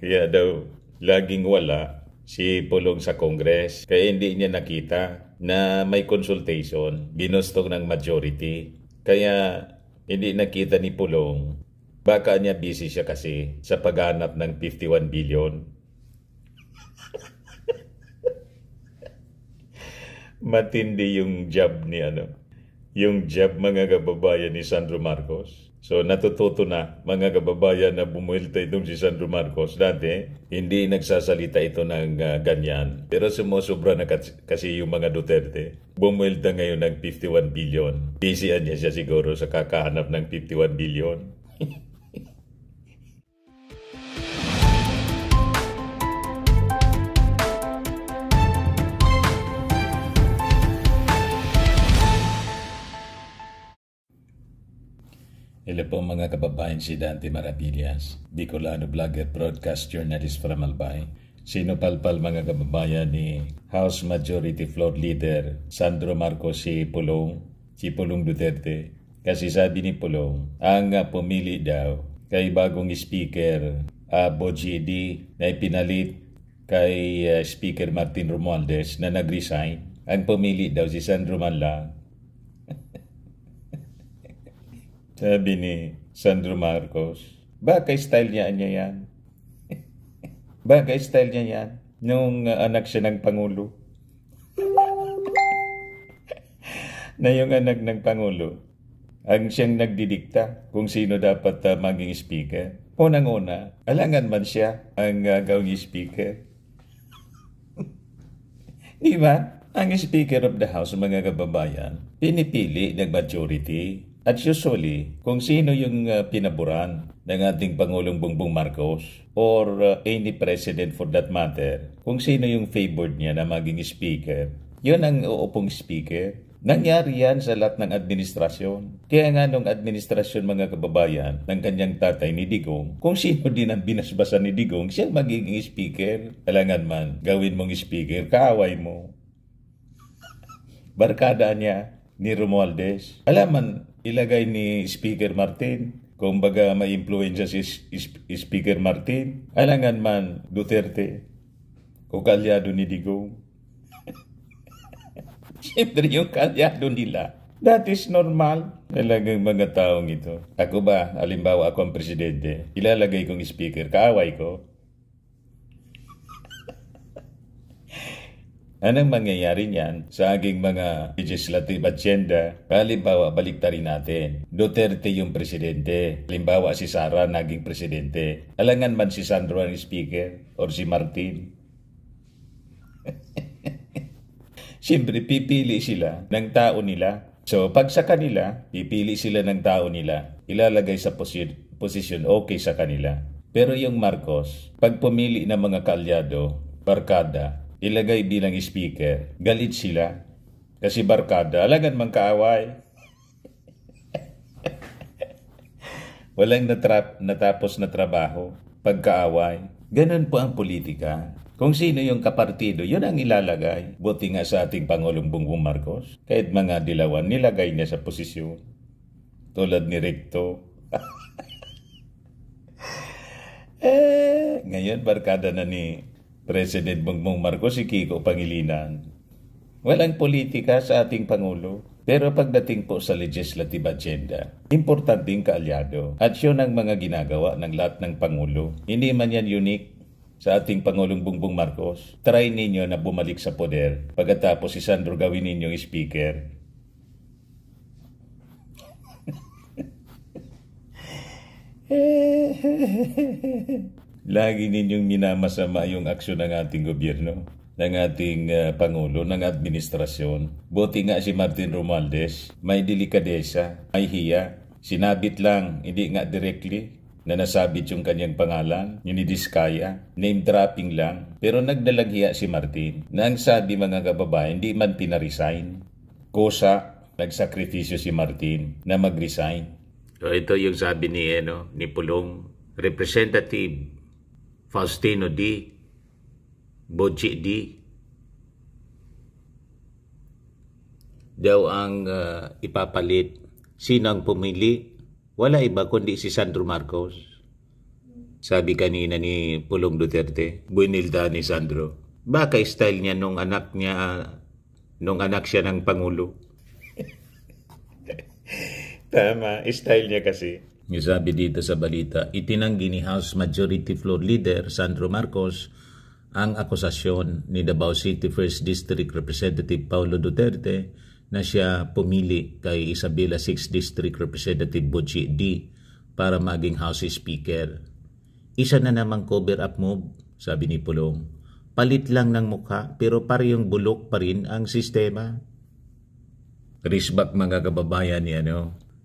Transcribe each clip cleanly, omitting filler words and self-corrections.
Kaya daw, laging wala si Pulong sa Congress. Kaya hindi niya nakita na may consultation, ginusto ng majority. Kaya hindi nakita ni Pulong. Baka niya busy siya kasi sa paghanap ng 51 billion. Matindi yung job ni yung job mga kababayan ni Sandro Marcos. So natututo na mga kababayan na bumuelta itong si Sandro Marcos. Dati, hindi nagsasalita ito ng ganyan. Pero sumusobra na kasi yung mga Duterte. Bumuelta ngayon ng 51 billion. Busyan niya siya siguro sa kakahanap ng 51 billion. Hello po mga kababayan, si Dante Maravillas, Bicolano vlogger, broadcast journalist from Albay. Sinupalpal mga kababayan ni House Majority Floor Leader Sandro Marcos si Pulong Duterte. Kasi sabi ni Pulong, ang pumili daw kay bagong speaker Bojidi na ipinalit kay Speaker Martin Romualdez na nag-resign. Ang pumili daw si Sandro man lang. Sabi ni Sandro Marcos, bagay style niya yan. Bagay style niya yan. Nung anak siya ng Pangulo. Na yung anak ng Pangulo, ang siyang nagdidikta kung sino dapat maging speaker. Unang-una, alangan man siya ang gawing speaker. Di ba? Ang Speaker of the House, mga kababayan, pinipili ng majority. At usually, kung sino yung pinaboran ng ating Pangulong Bongbong Marcos or any president for that matter, kung sino yung favored niya na maging speaker, yun ang uupong speaker. Nangyari yan sa lahat ng administrasyon. Kaya nga nung administrasyon, mga kababayan, ng kanyang tatay ni Digong, kung sino din ang binasbasan ni Digong, siya magiging speaker. Alangan man, gawin mong speaker, kaaway mo. Barkada niya ni Romualdez. Alaman, ilagay ni Speaker Martin. Kung baga may influensya si Speaker Martin. Alangan man Duterte. O kalyado ni Digong. Siyempre yung kalyado nila. That is normal. Talagang mga taong ito. Ako ba, halimbawa ako ang presidente, ilalagay kong speaker, kaaway ko. Anong mangyayari niyan sa aking mga legislative agenda? Halimbawa, baliktarin natin. Duterte yung presidente. Halimbawa, si Sara naging presidente. Alangan man si Sandro ang speaker or si Martin. Siyempre, pipili sila ng tao nila. So, pag sa kanila, pipili sila ng tao nila. Ilalagay sa posisyon okay sa kanila. Pero yung Marcos, pag pumili ng mga kalyado, barkada, ilagay bilang speaker, galit sila. Kasi barkada, alangan mang kaaway. Walang natapos na trabaho, pagkaaway. Ganun po ang politika. Kung sino yung kapartido, yun ang ilalagay. Buti nga sa ating Pangulong Bongbong Marcos, kahit mga dilawan, nilagay niya sa posisyon. Tulad ni Recto. Ngayon, barkada na ni President Bongbong Marcos, si Kiko Pangilinan. Walang politika sa ating Pangulo. Pero pagdating po sa legislative agenda, importanteng kaalyado. At yun ang mga ginagawa ng lahat ng Pangulo. Hindi man yan unique sa ating Pangulong Bongbong Marcos. Try ninyo na bumalik sa poder. Pagkatapos si Sandro gawin ninyong speaker. Lagi ninyong minamasama yung aksyon ng ating gobyerno, ng ating Pangulo, ng administrasyon. Buti nga si Martin Romualdez, may delikadesa, may hiya. Sinabit lang, hindi nga directly, na nasabit yung kanyang pangalan, yung ni Diskaya, name dropping lang. Pero nagdalaghiya si Martin, na ang sabi mga kababayan, hindi man pinaresign. Kosa, nagsakripisyo si Martin na mag-resign. So ito yung sabi ni Pulong, Representative Faustino D. Boji D. Daw ang ipapalit. Sino ang pumili? Wala iba kundi si Sandro Marcos. Sabi kanina ni Pulong Duterte, Buenilda ni Sandro, baka style niya nung anak siya ng Pangulo. Tama, style niya kasi. Yung sabi dito sa balita, itinanggi ni House Majority Floor Leader Sandro Marcos ang akusasyon ni Davao City 1st District Representative Paulo Duterte na siya pumili kay Isabela 6th District Representative Butchie D para maging House Speaker. Isa na namang cover-up move, sabi ni Pulong. Palit lang ng mukha pero parehong bulok pa rin ang sistema. Risbak mga kababayan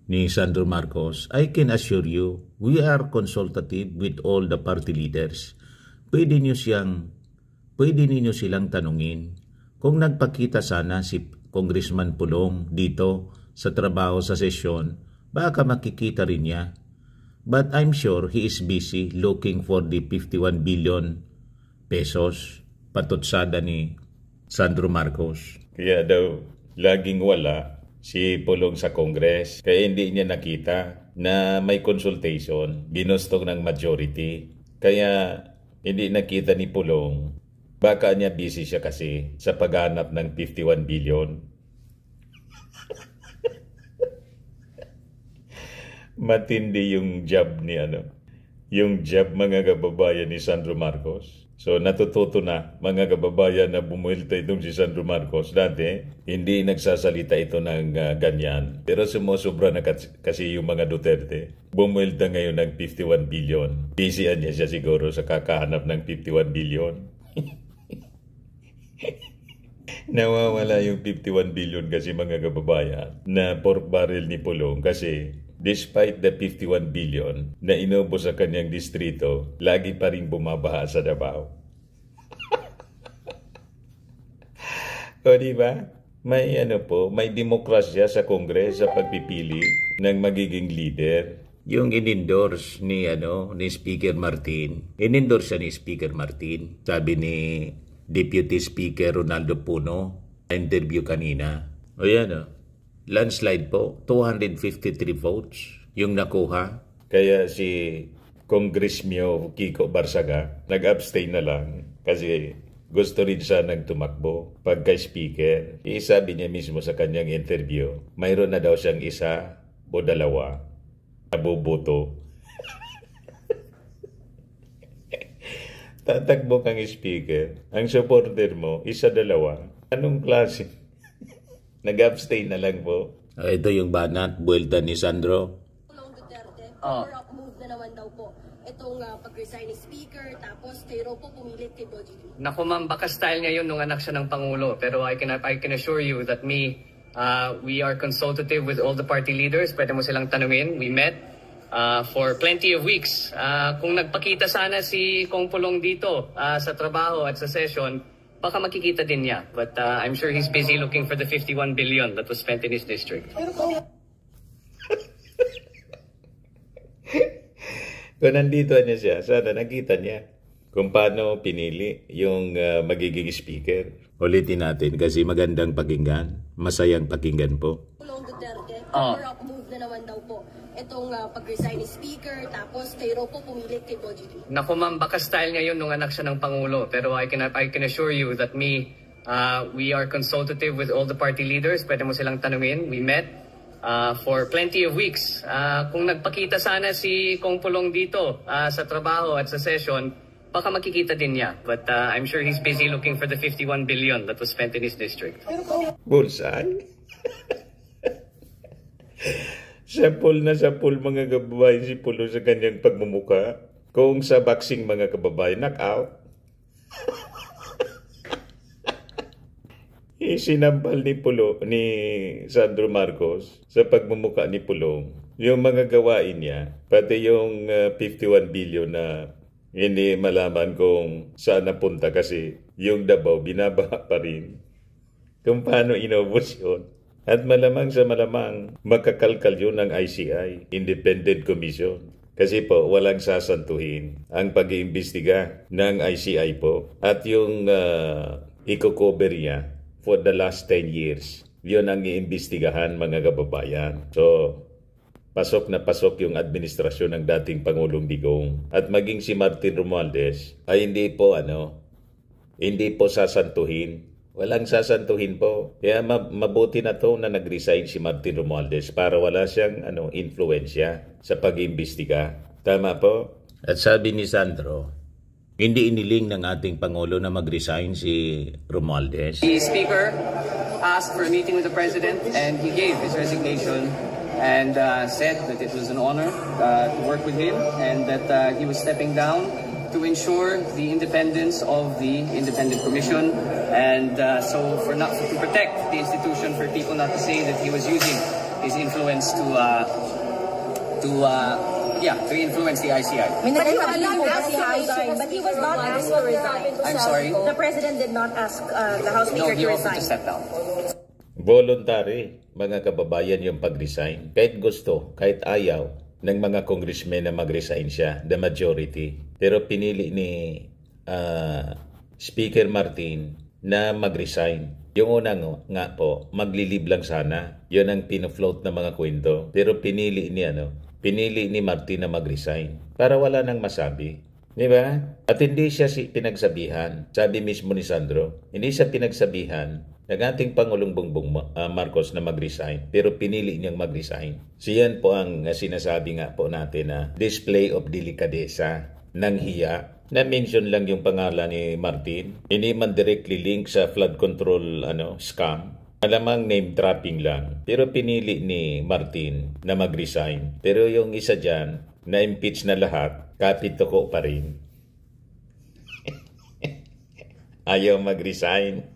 ni Sandro Marcos, I can assure you, we are consultative with all the party leaders. Pwede ninyo silang tanungin kung nagpakita sana si Congressman Pulong dito sa trabaho sa sesyon, baka makikita rin niya. But I'm sure he is busy looking for the 51 billion pesos patutsada ni Sandro Marcos. Kaya daw laging wala si Pulong sa Congress, kaya hindi niya nakita na may consultation, ginustong ng majority. Kaya hindi nakita ni Pulong, baka niya busy siya kasi sa paghanap ng 51 billion. Matindi yung job ni yung job mga kababayan ni Sandro Marcos. So natututo na mga kababayan na bumuelta itong si Sandro Marcos. Dati, hindi nagsasalita ito ng ganyan. Pero sumusobra na kasi yung mga Duterte. Bumuelta ngayon ng 51 billion. Busyan niya siya siguro sa kakahanap ng 51 billion. Nawawala yung 51 billion kasi mga kababayan na pork barrel ni Pulong kasi despite the 51 billion na inubos sa kanyang distrito, lagi pa rin bumabaha sa Davao. O diba? May demokrasya sa Kongres sa pagpipili ng magiging leader. Yung in-endorse ni Speaker Martin. In-endorse siya ni Speaker Martin. Sabi ni Deputy Speaker Ronaldo Puno, interview kanina. O yan landslide po, 253 votes yung nakuha. Kaya si Congressmio Kiko Barsaga nag-abstain na lang kasi gusto rin siya tumakbo pagka-speaker. Sabi niya mismo sa kanyang interview, mayroon na daw siyang isa o dalawa na boboto. Tatakbo kang speaker, ang supporter mo, isa dalawa. Anong klase? Nag-abstain na lang po. Ito yung banat, buwelta ni Sandro. Pulong Duterte, cover-up move na naman daw po. Itong pag-resign ni Speaker, tapos kayo po pumilit kay Boji. Naku ma'am, baka style niya yun nung anak siya ng Pangulo. Pero I can assure you that we are consultative with all the party leaders. Pwede mo silang tanungin. We met for plenty of weeks. Kung nagpakita sana si Kong Pulong dito sa trabaho at sa session, baka makikita din niya. But I'm sure he's busy looking for the 51 billion that was spent in his district. Kung nandito niya siya, sana nakita niya kung paano pinili yung magiging speaker. Ulitin natin kasi magandang pakinggan. Masayang pakinggan po. Pulong Duterte, cover-up move na naman daw po. Itong pag-resign ni Speaker, tapos kayo po pumilit kay Boji. Naku ma'am, baka style niya yun nung anak siya ng Pangulo. Pero I can assure you that we are consultative with all the party leaders. Pwede mo silang tanungin. We met for plenty of weeks. Kung nagpakita sana si Kong Pulong dito sa trabaho at sa session, baka makikita din niya. But I'm sure he's busy looking for the 51 billion that was spent in his district. Bullseye? Sapul na sapul mga kababayan si Pulo sa kanyang pagmumuka. Kung sa boxing mga kababayan, knockout. Isinampal ni Sandro Marcos sa pagmumuka ni Pulong. Yung mga gawain niya, pati yung 51 billion na hindi malaman kung saan napunta kasi yung Davao binabaha pa rin. Kung paano inubos yun. At malamang sa malamang, makakalkal yun ng ICI, Independent Commission. Kasi po, walang sasantuhin ang pag-iimbestiga ng ICI po. At yung i-cover niya for the last 10 years, yun ang iimbestigahan mga kababayan. So, pasok na pasok yung administrasyon ng dating Pangulong Digong. At maging si Martin Romualdez ay hindi po sasantuhin. Walang sasantuhin po. Kaya mabuti na to na nag-resign si Martin Romualdez para wala siyang influensya sa pag-imbestiga. Tama po? At sabi ni Sandro, hindi iniling ng ating Pangulo na mag-resign si Romualdez. The Speaker asked for a meeting with the President and he gave his resignation and said that it was an honor to work with him and that he was stepping down to ensure the independence of the Independent Commission and to protect the institution, for people not to say that he was using his influence to influence the ICI. But he was not asked to resign. I'm sorry? The President did not ask the House Speaker No, he to offered resign. to step down. Voluntary, mga kababayan, yung pag-resign. Kahit gusto, kahit ayaw ng mga congressmen na mag-resign siya, the majority. Pero pinili ni Speaker Martin na mag-resign. Yung una nga po, maglilib lang sana. Yun ang pino-float na mga kwento. Pero pinili ni Martin na mag-resign para wala nang masabi. Di ba? At hindi siya pinagsabihan. Sabi mismo ni Sandro, hindi siya pinagsabihan ng ating Pangulong Bongbong Marcos na mag-resign, pero pinili niyang mag-resign. Siyan po ang sinasabi nga po natin na display of delikadesa ng hiya. Na-mention lang yung pangalan ni Martin. Hindi man directly link sa flood control scam. Alamang name dropping lang. Pero pinili ni Martin na mag-resign. Pero yung isa dyan, na-impeach na lahat, kapitoko pa rin. Ayaw mag-resign.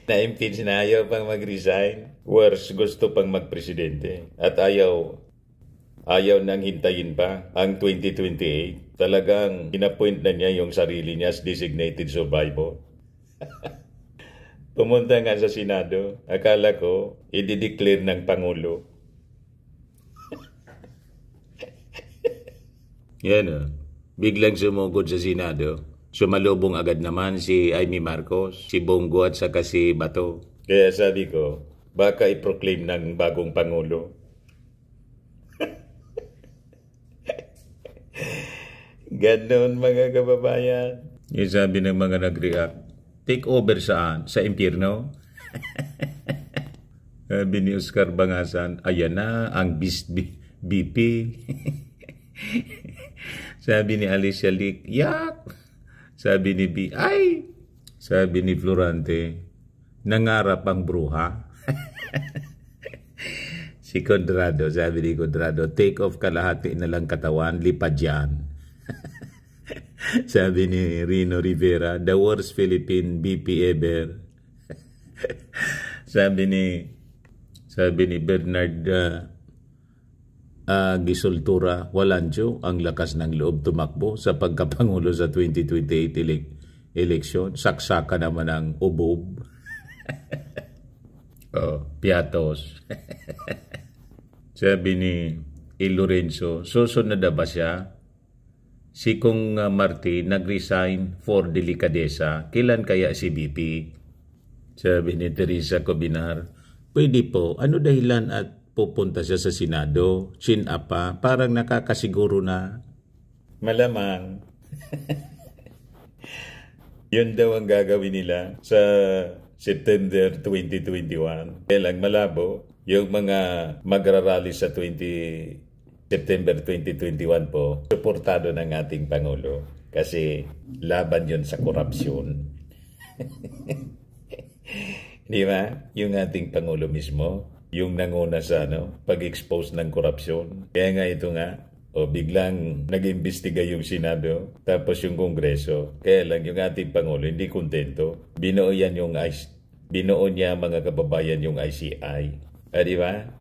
Na-impeach na, ayaw pang mag-resign. Worse, gusto pang magpresidente. At ayaw nang hintayin pa ang 2028. Talagang inapoint na niya yung sarili niya as designated survivor. Pumunta nga sa Senado. Akala ko, i-declare ng Pangulo. Yan biglang sumugod sa Senado. Sumalubong agad naman si Amy Marcos, si Bongo at saka si Bato. Kaya sabi ko, baka i-proclaim ng bagong Pangulo. Ganon mga kababayan. Yung sabi ng mga nag-react, take over saan? Sa impyerno? Sabi ni Oscar Bangasan, ayan na ang BP. Sabi ni Alicia Lick, yak! Sabi ni B, ay! Sabi ni Florante, nangarap ang bruha. Si Condrado, sabi ni Condrado, take off kalahati na lang katawan, lipad yan. Sabi ni Rino Rivera, the worst Philippine BP ever. Sabi ni Bernard Gisoltura, Walancho, ang lakas ng loob tumakbo sa pagkapangulo sa 2028 election. Saksaka naman ang ubob. Piatos. Sabi ni Il Lorenzo, susunod na ba siya? Si Kong Martin nag-resign for delikadesa. Kailan kaya si BP? Sabi ni Teresa Cobinar, pwede po. Ano dahilan at pupunta siya sa Senado? Chin-up pa. Parang nakakasiguro na. Malamang. Yun daw ang gagawin nila sa September 2021. Kaya lang malabo. Yung mga magrarally sa September 2021 po, suportado ng ating Pangulo. Kasi laban yun sa korupsyon. Di ba? Yung ating Pangulo mismo, yung nanguna sa pag-expose ng korupsyon. Kaya nga ito nga, biglang nag-imbestiga yung Senado, tapos yung Kongreso. Kaya lang yung ating Pangulo hindi kontento. Binuo niya mga kababayan yung ICI. Di ba?